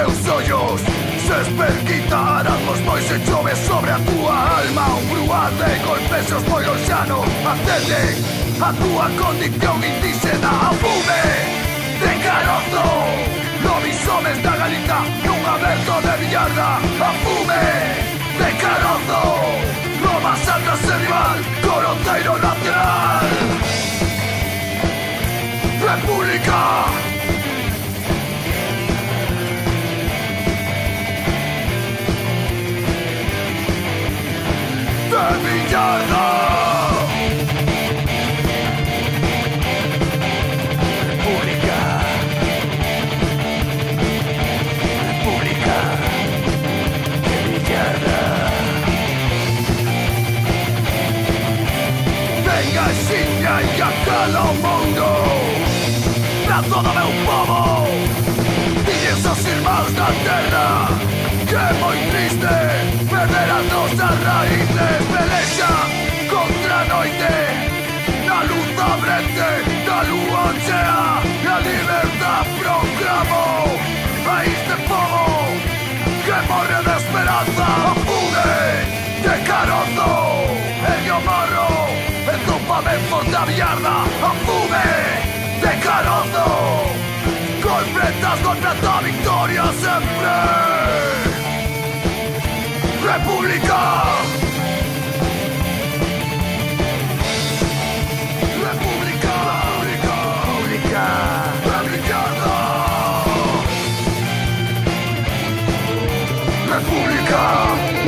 teus ollos se esperquitarán os bois e chove sobre a túa alma. Un bruar de golpes e os boios xa non acceden a túa condición indígena. A fume de carozo, lobis homes da Galiza nun aberto de billarda. A fume de carozo, lomas altas e rival, coroteiro nacional. República de Villarda. República, República de Villarda. Venga, xiña e acala o mundo, brazo do meu povo. Dilles aos irmáns da terra que é moi triste perder as nosas raíces. Pelexa contra a noite, na luz da brete, da lúa chea, e a liberdad proclamo a este povo que morre de esperanza. A fume de carozo, ergue o morro, entopamentos da Villarda. A fume de carozo, golpetas contra a victoria sempre. República, República, República, República, República.